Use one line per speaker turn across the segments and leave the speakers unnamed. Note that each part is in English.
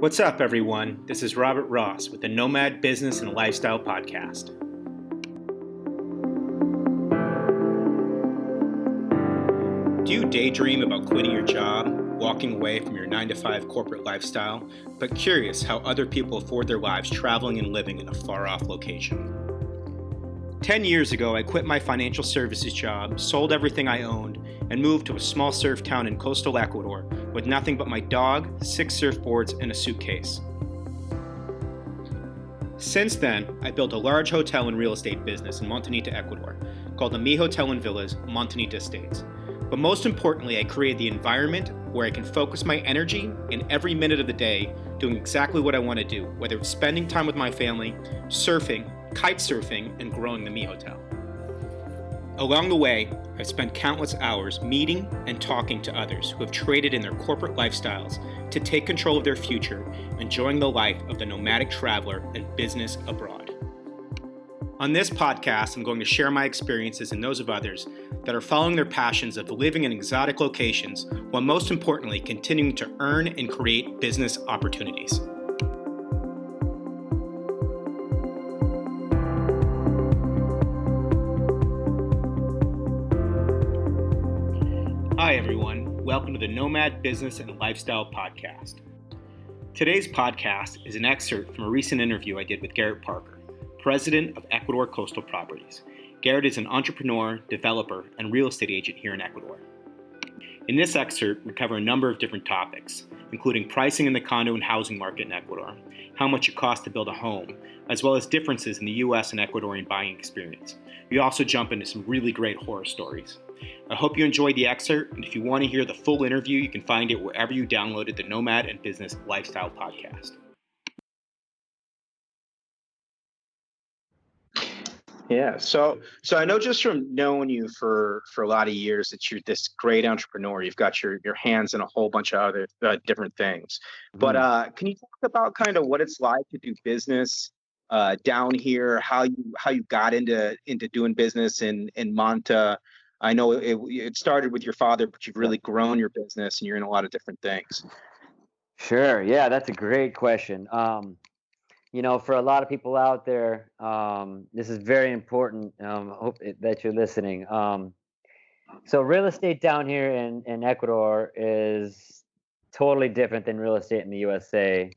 What's up, everyone? This is Robert Ross with the Nomad Business and Lifestyle Podcast. Do you daydream about quitting your job, walking away from your 9-to-5 corporate lifestyle, but curious how other people afford their lives traveling and living in a far-off location? 10 years ago, I quit my financial services job, sold everything I owned, and moved to a small surf town in coastal Ecuador with nothing but my dog, 6 surfboards, and a suitcase. Since then, I built a large hotel and real estate business in Montanita, Ecuador, called the Mi Hotel and Villas Montanita Estates. But most importantly, I created the environment where I can focus my energy in every minute of the day doing exactly what I want to do, whether it's spending time with my family, surfing, kite surfing, and growing the Mi Hotel. Along the way, I've spent countless hours meeting and talking to others who have traded in their corporate lifestyles to take control of their future, enjoying the life of the nomadic traveler and business abroad. On this podcast, I'm going to share my experiences and those of others that are following their passions of living in exotic locations, while most importantly, continuing to earn and create business opportunities. Hi, everyone. Welcome to the Nomad Business and Lifestyle Podcast. Today's podcast is an excerpt from a recent interview I did with Garrett Parker, president of Ecuador Coastal Properties. Garrett is an entrepreneur, developer, and real estate agent here in Ecuador. In this excerpt, we cover a number of different topics, including pricing in the condo and housing market in Ecuador, how much it costs to build a home, as well as differences in the U.S. and Ecuadorian buying experience. We also jump into some really great horror stories. I hope you enjoyed the excerpt, and if you want to hear the full interview, you can find it wherever you downloaded the Nomad and Business Lifestyle Podcast.
Yeah, so I know just from knowing you for a lot of years that you're this great entrepreneur. You've got your hands in a whole bunch of other different things. But can you talk about kind of what it's like to do business down here? How you got into doing business in Manta? I know it started with your father, but you've really grown your business and you're in a lot of different things.
Sure. Yeah, that's a great question. For a lot of people out there, this is very important. Hope that you're listening. So real estate down here in Ecuador is totally different than real estate in the USA.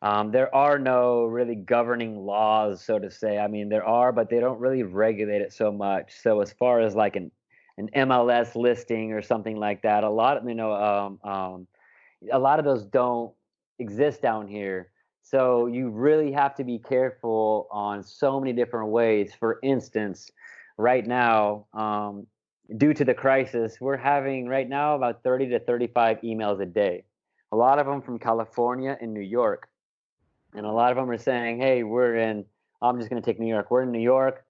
There are no really governing laws, so to say. I mean, there are, but they don't really regulate it so much. So as far as like an MLS listing or something like that, a lot of those don't exist down here. So you really have to be careful on so many different ways. For instance, right now, due to the crisis, we're having right now about 30 to 35 emails a day. A lot of them from California and New York. And a lot of them are saying, hey, I'm just going to take New York. We're in New York.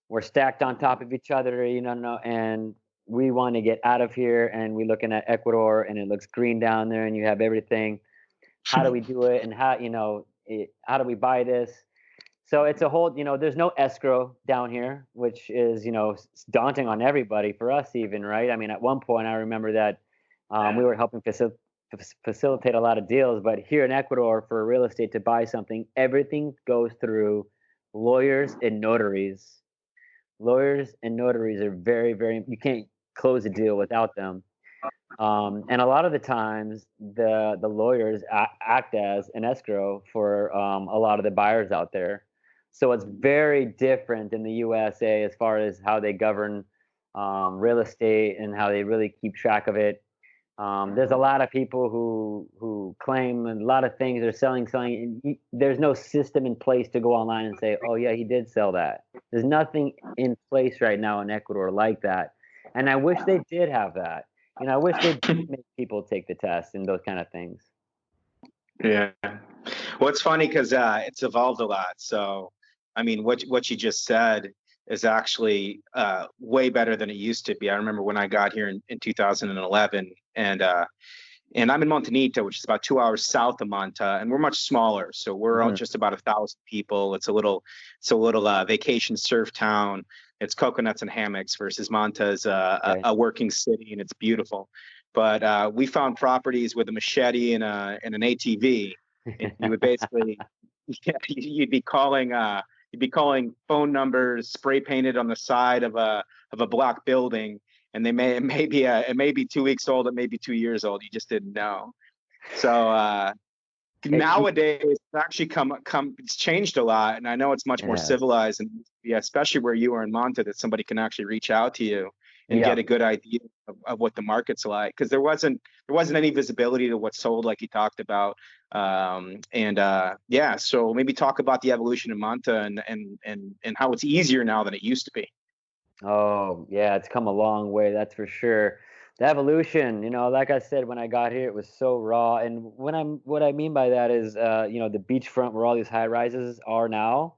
We're stacked on top of each other, and we want to get out of here. And we're looking at Ecuador and it looks green down there and you have everything. How do we do it? And how do we buy this? So it's a whole, there's no escrow down here, which is, daunting on everybody, for us even, right? I mean, at one point I remember that we were helping facilitate a lot of deals, but here in Ecuador for real estate to buy something, everything goes through lawyers and notaries. Lawyers and notaries are very, very, you can't close a deal without them. And a lot of the times the lawyers act as an escrow for a lot of the buyers out there. So it's very different in the USA as far as how they govern real estate and how they really keep track of it. There's a lot of people who claim a lot of things are selling. There's no system in place to go online and say, oh yeah, he did sell that. There's nothing in place right now in Ecuador like that. And I wish they did have that. I wish they did make people take the test and those kind of things.
Yeah. Well, it's funny because it's evolved a lot. So, I mean, what you just said is actually way better than it used to be. I remember when I got here in 2011, and I'm in Montanita, which is about 2 hours south of Manta, and we're much smaller. So we're just about 1,000 people. It's a little vacation surf town. It's coconuts and hammocks versus Manta is a working city, and it's beautiful. But we found properties with a machete and an ATV And you would basically, yeah, you'd be calling phone numbers spray painted on the side of a block building, and it may be 2 weeks old, it may be 2 years old. You just didn't know. So nowadays, it's actually it's changed a lot, and I know it's much more civilized, and yeah, especially where you are in Manta, that somebody can actually reach out to you and get a good idea of what the market's like, because there wasn't any visibility to what's sold, like you talked about. So maybe talk about the evolution of Manta and how it's easier now than it used to be.
Oh, yeah, it's come a long way, that's for sure. The evolution, like I said, when I got here, it was so raw. And what I mean by that is, the beachfront where all these high rises are now,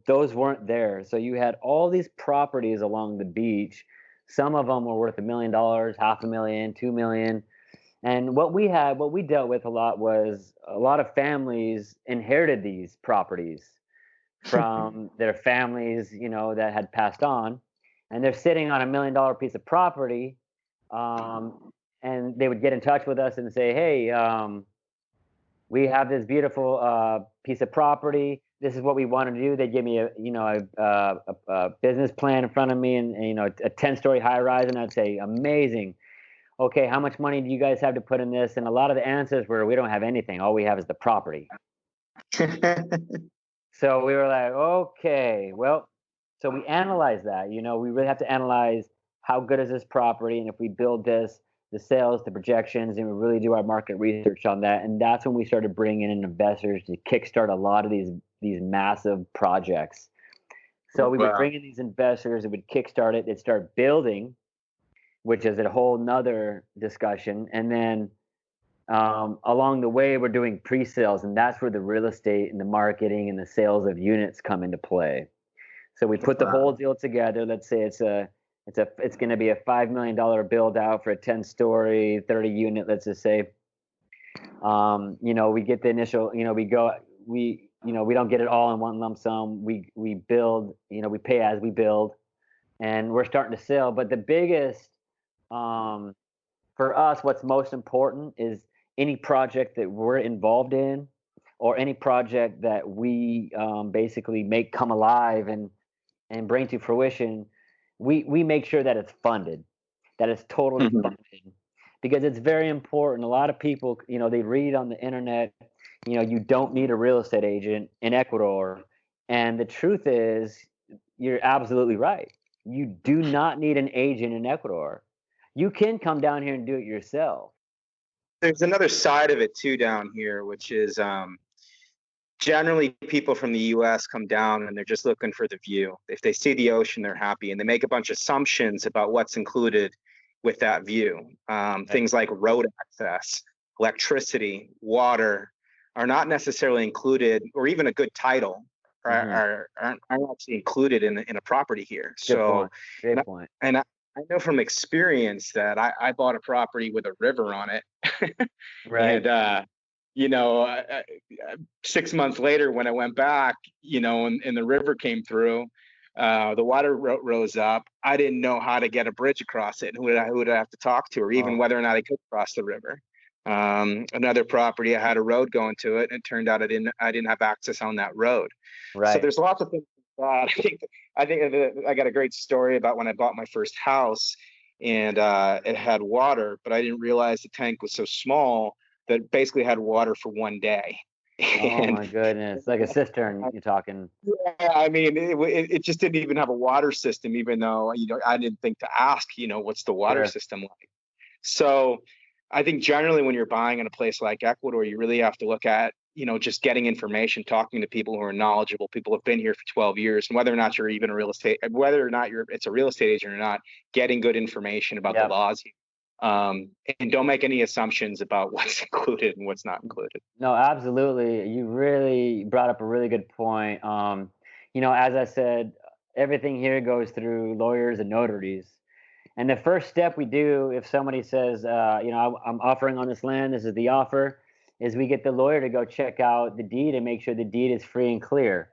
those weren't there. So you had all these properties along the beach. Some of them were worth $1 million, $500,000, $2 million. And what we dealt with a lot was a lot of families inherited these properties from their families, that had passed on, and they're sitting on $1 million piece of property, and they would get in touch with us and say, "Hey, we have this beautiful piece of property. This is what we want to do." They give me a business plan in front of me, and a 10-story high rise, and I'd say, "Amazing. Okay, how much money do you guys have to put in this?" And a lot of the answers were, "We don't have anything. All we have is the property." So we were like, okay, well, so we analyzed that. We really have to analyze how good is this property, and if we build this, the sales, the projections, and we really do our market research on that. And that's when we started bringing in investors to kickstart a lot of these massive projects. So we would bring in these investors, it would kickstart it, it'd start building, which is a whole nother discussion. And then along the way, we're doing pre-sales, and that's where the real estate and the marketing and the sales of units come into play. So we put the whole deal together. Let's say it's going to be a $5 million build out for a 10-story, 30 unit. Let's just say, we get the initial, we don't get it all in one lump sum. We build, we pay as we build, and we're starting to sell. But the biggest, for us, what's most important is any project that we're involved in, or any project that we basically make come alive and bring to fruition, we make sure that it's funded, that it's totally funded, because it's very important. A lot of people, they read on the internet, you don't need a real estate agent in Ecuador. And the truth is, you're absolutely right. You do not need an agent in Ecuador. You can come down here and do it yourself.
There's another side of it too down here, which is generally people from the US come down and they're just looking for the view. If they see the ocean, they're happy, and they make a bunch of assumptions about what's included with that view. Things like road access, electricity, water are not necessarily included, or even a good title aren't actually included in a property here.
Great point.
And I know from experience that I bought a property with a river on it.
Right.
And 6 months later, when I went back, and the river came through, the water rose up. I didn't know how to get a bridge across it, and who would I have to talk to, or even whether or not I could cross the river. Another property, I had a road going to it, and it turned out I didn't have access on that road.
Right.
So there's lots of things like that. I think I got a great story about when I bought my first house, and it had water, but I didn't realize the tank was so small that it basically had water for one day.
Oh my goodness, like a cistern you're talking.
Yeah, I mean, it just didn't even have a water system, even though I didn't think to ask, what's the water system like. So I think generally when you're buying in a place like Ecuador, you really have to look at just getting information, talking to people who are knowledgeable, people who have been here for 12 years, and whether or not you're even whether or not it's a real estate agent or not, getting good information about the laws here. And don't make any assumptions about what's included and what's not included.
No, absolutely. You really brought up a really good point. As I said, everything here goes through lawyers and notaries. And the first step we do, if somebody says, I'm offering on this land, this is the offer, is we get the lawyer to go check out the deed and make sure the deed is free and clear.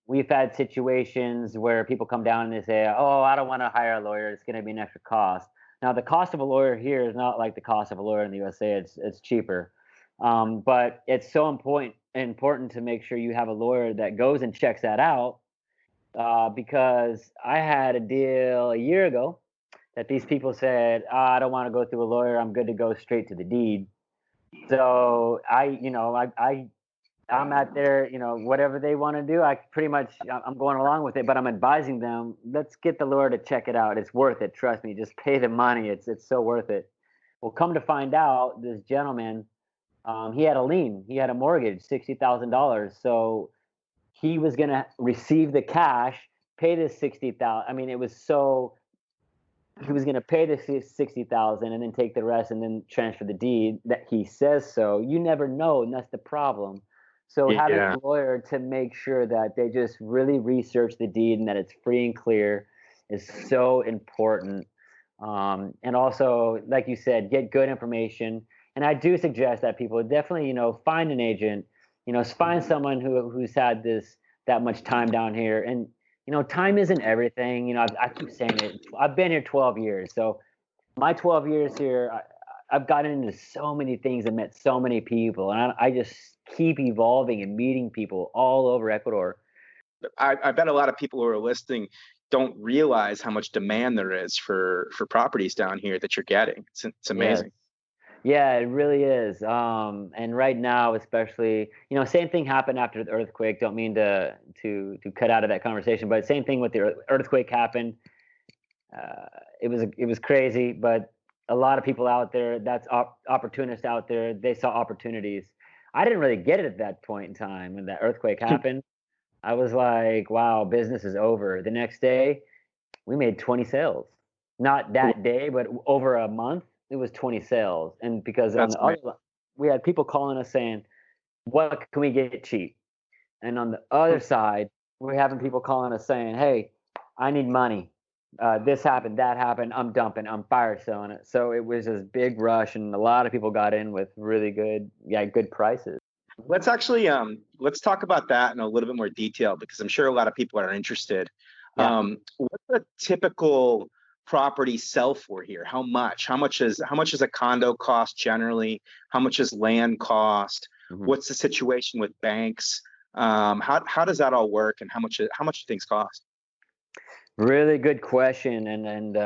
We've had situations where people come down and they say, "Oh, I don't want to hire a lawyer. It's going to be an extra cost." Now, the cost of a lawyer here is not like the cost of a lawyer in the USA. It's cheaper. But it's so important to make sure you have a lawyer that goes and checks that out, because I had a deal a year ago that these people said, I don't want to go through a lawyer. I'm good to go straight to the deed. So I'm out there, whatever they want to do, I'm going along with it, but I'm advising them, let's get the lawyer to check it out. It's worth it. Trust me, just pay the money. It's so worth it. Well, come to find out, this gentleman, he had a lien. He had a mortgage, $60,000. So he was going to receive the cash, pay this 60,000. I mean, it was so, he was going to pay the 60,000 and then take the rest and then transfer the deed that he says so. You never know, and that's the problem. So having a lawyer to make sure that they just really research the deed and that it's free and clear is so important. And also, like you said, get good information. And I do suggest that people definitely, find an agent, find someone who's had that much time down here. And time isn't everything. I keep saying it. I've been here 12 years, so my 12 years here, I've gotten into so many things and met so many people, and I just keep evolving and meeting people all over Ecuador.
I bet a lot of people who are listening don't realize how much demand there is for properties down here that you're getting. It's amazing.
Yeah, it really is. And right now, especially, same thing happened after the earthquake. Don't mean to cut out of that conversation, but same thing with the earthquake happened. It was crazy, but a lot of people out there, that's opportunists out there, they saw opportunities. I didn't really get it at that point in time when that earthquake happened. I was like, wow, business is over. The next day, we made 20 sales. Not that day, but over a month, it was 20 sales. And because on the other, we had people calling us saying, what can we get cheap? And on the other side, we're having people calling us saying, hey, I need money. This happened, that happened. I'm dumping, I'm fire selling it. So it was this big rush, and a lot of people got in with really good prices.
Let's actually let's talk about that in a little bit more detail, because I'm sure a lot of people are interested.
Yeah.
What's a typical property sell for here? How much is a condo cost generally? How much is land cost?
Mhm.
What's the situation with banks? How does that all work, and how much do things cost?
Really good question, and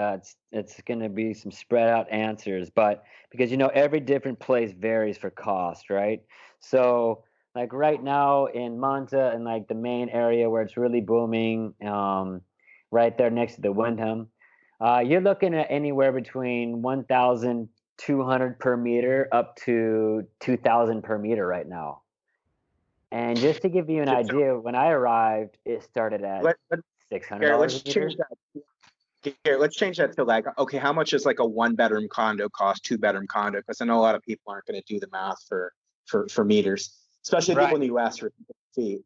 it's going to be some spread out answers, but because every different place varies for cost, right? So like right now in Manta and like the main area where it's really booming, right there next to the Wyndham, you're looking at anywhere between 1,200 per meter up to 2,000 per meter right now. And just to give you an idea, when I arrived, it started at $600
let's
a meter.
change that. Here, let's change that to like, okay, how much is like a 1-bedroom condo cost, 2-bedroom condo? Because I know a lot of people aren't going to do the math for meters, especially people in the U.S. for feet.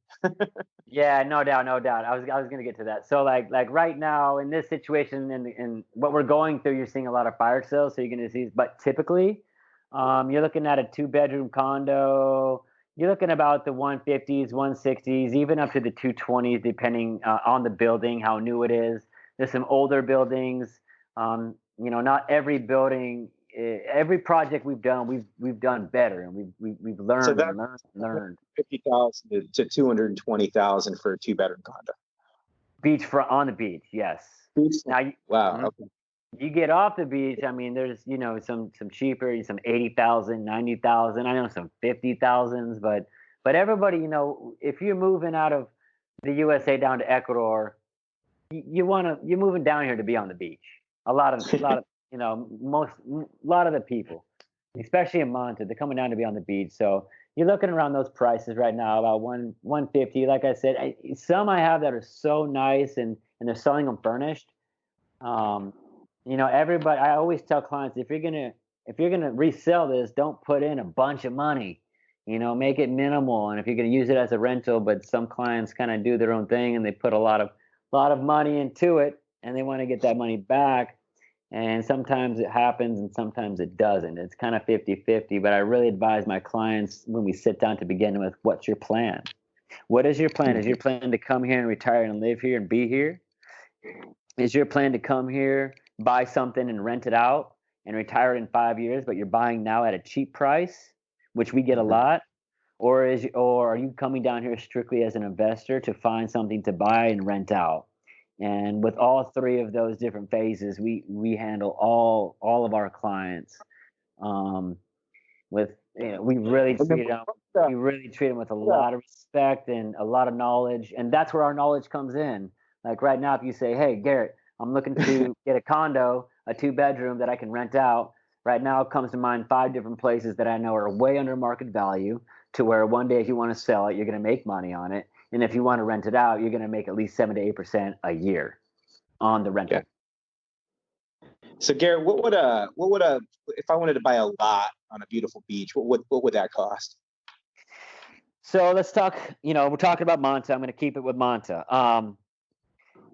Yeah, no doubt. I was going to get to that. So like right now in this situation and what we're going through, you're seeing a lot of fire sales. So you're going to see, but typically, you're looking at a 2-bedroom condo. You're looking about the 150s, 160s, even up to the 220s, depending on the building, how new it is. There's some older buildings. Not every building, every project we've done, we've done better, and we've learned
So
and learned.
50,000 to 220,000 for a 2-bedroom condo.
On the beach, yes.
Beach?
Now,
wow. Okay.
You get off the beach. I mean, there's some cheaper, some 80,000, 90,000. I know some 50,000s, but everybody, if you're moving out of the USA down to Ecuador, you're moving down here to be on the beach. A lot of the people, especially in Manta, they're coming down to be on the beach. So you're looking around those prices right now, about 150. Like I said, some I have that are so nice, and they're selling them furnished. Everybody. I always tell clients, if you're gonna resell this, don't put in a bunch of money. Make it minimal. And if you're gonna use it as a rental, but some clients kind of do their own thing and they put a lot of money into it, and they want to get that money back. And sometimes it happens and sometimes it doesn't. It's kind of 50-50, but I really advise my clients when we sit down to begin with, what's your plan? What is your plan? Is your plan to come here and retire and live here and be here? Is your plan to come here, buy something and rent it out and retire in 5 years, but you're buying now at a cheap price? which we get a lot, or are you coming down here strictly as an investor to find something to buy and rent out? And with all three of those different phases, we handle all of our clients with we really treat them with a lot of respect and a lot of knowledge, and that's where our knowledge comes in. Like right now, if you say, "Hey, Garrett, I'm looking to get a condo, a 2-bedroom that I can rent out," right now it comes to mind 5 different places that I know are way under market value, to where one day if you want to sell it, you're going to make money on it, and if you want to rent it out, you're going to make at least 7 to 8% a year on the rental.
Yeah. So Garrett, what would if I wanted to buy a lot on a beautiful beach, what would that cost?
So let's talk. We're talking about Manta. I'm going to keep it with Manta.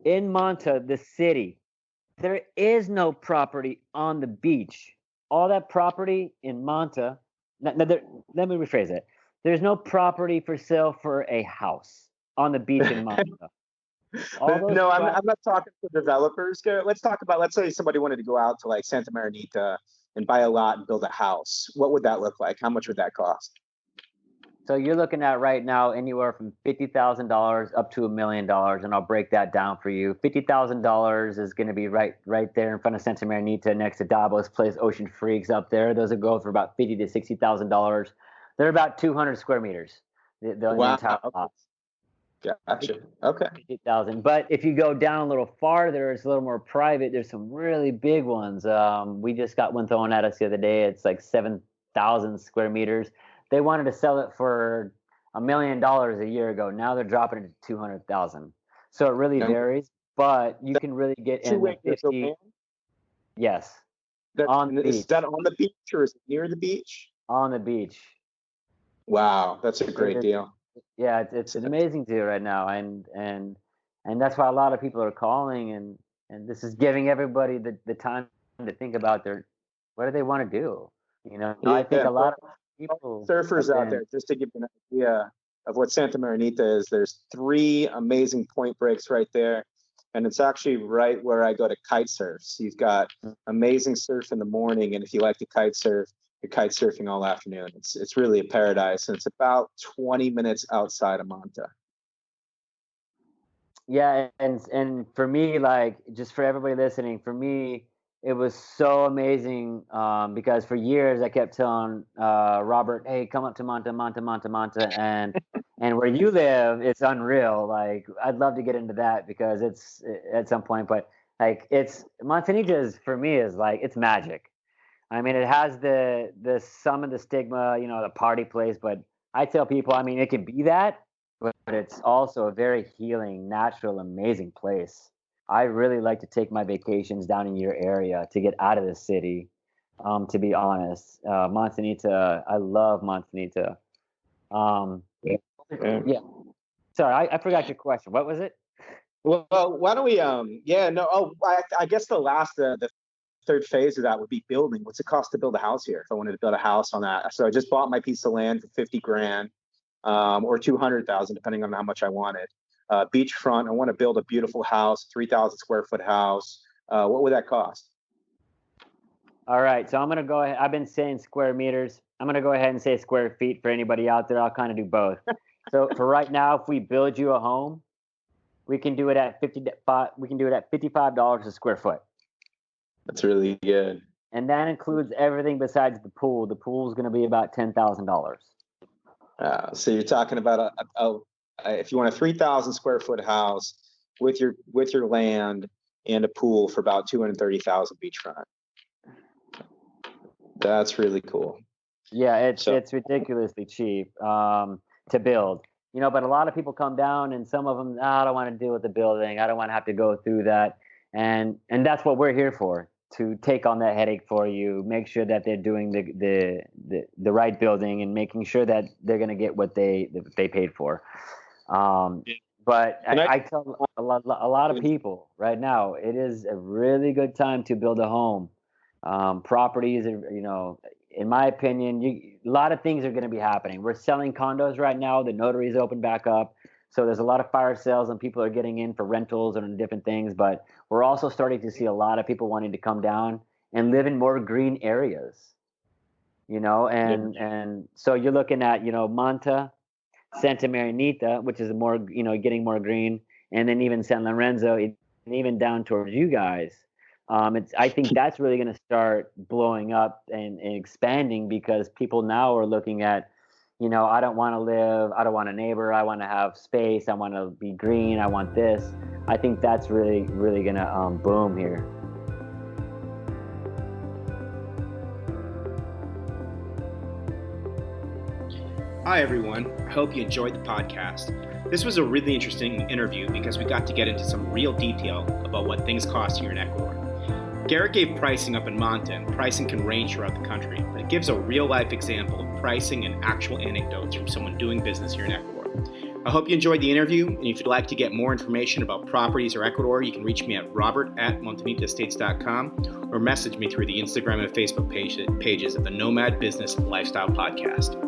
In Manta, the city, there is no property on the beach. All that property in Manta. Let me rephrase it. There's no property for sale for a house on the beach in Manta.
No, I'm not talking to developers, Garrett. Let's say somebody wanted to go out to like Santa Marinita and buy a lot and build a house. What would that look like? How much would that cost?
So you're looking at right now anywhere from $50,000 up to $1 million, and I'll break that down for you. $50,000 is going to be right there in front of Santa Marinita, next to Dabo's place, Ocean Freaks up there. Those will go for about $50,000 to $60,000. They're about 200 square meters. The entire lot.
Gotcha. Okay.
50,000. But if you go down a little farther, it's a little more private. There's some really big ones. We just got one thrown at us the other day. It's like 7,000 square meters. They wanted to sell it for $1 million a year ago. Now they're dropping it to 200,000. So it really varies, but you can really get in the 50. Yes.
Is that on the beach or is it near the beach?
On the beach.
Wow, that's a great deal.
Yeah, it's amazing to do right now, and that's why a lot of people are calling, and this is giving everybody the time to think about what do they want to do. I think a lot of people,
surfers out there, just to give you an idea of what Santa Marinita is, there's 3 amazing point breaks right there, and it's actually right where I go to kite surf. So you've got amazing surf in the morning, and if you like to kite surf, you're kite surfing all afternoon. It's really a paradise, and it's about 20 minutes outside of Manta.
Yeah, and for me, like, just for everybody listening, for me, it was so amazing because for years I kept telling Robert, "Hey, come up to Manta, Manta, Manta, Manta," and where you live, it's unreal. Like, I'd love to get into that because it's at some point, but like, Montanita for me is like, it's magic. I mean, it has some of the stigma, the party place, but I tell people, I mean, it can be that, but it's also a very healing, natural, amazing place. I really like to take my vacations down in your area to get out of the city, to be honest. Montanita, I love Montanita. Yeah. Sorry, I forgot your question. What was it?
Well, why don't we, I guess the third phase of that would be building. What's it cost to build a house here? If I wanted to build a house on that. So I just bought my piece of land for $50,000, or $200,000, depending on how much I wanted. Beachfront. I want to build a beautiful house, 3,000 square foot house. What would that cost?
All right. So I'm going to go ahead. I've been saying square meters. I'm going to go ahead and say square feet for anybody out there. I'll kind of do both. So for right now, if we build you a home, we can do it at $55 a square foot.
That's really good.
And that includes everything besides the pool. The pool is going to be about $10,000.
So you're talking about if you want a 3,000 square foot house with your land and a pool for about $230,000 beachfront. That's really cool.
Yeah, it's ridiculously cheap to build. But a lot of people come down, and some of them, I don't want to deal with the building. I don't want to have to go through that. And that's what we're here for, to take on that headache for you, make sure that they're doing the right building and making sure that they're going to get what they paid for. But I tell a lot of people right now, it is a really good time to build a home. Properties, in my opinion, a lot of things are going to be happening. We're selling condos right now. The notary's open back up. So there's a lot of fire sales and people are getting in for rentals and different things. But we're also starting to see a lot of people wanting to come down and live in more green areas. and so you're looking at, Manta, Santa Marinita, which is more, getting more green, and then even San Lorenzo, and even down towards you guys. I think that's really going to start blowing up and expanding, because people now are looking at, I don't want a neighbor, I want to have space, I want to be green, I want this. I think that's really, really going to boom here.
Hi, everyone. I hope you enjoyed the podcast. This was a really interesting interview because we got to get into some real detail about what things cost here in Ecuador. Garrett gave pricing up in Manta, and pricing can range throughout the country, but it gives a real-life example of pricing and actual anecdotes from someone doing business here in Ecuador. I hope you enjoyed the interview, and if you'd like to get more information about properties or Ecuador, you can reach me at robert@montanitaestates.com or message me through the Instagram and Facebook pages of the Nomad Business Lifestyle Podcast.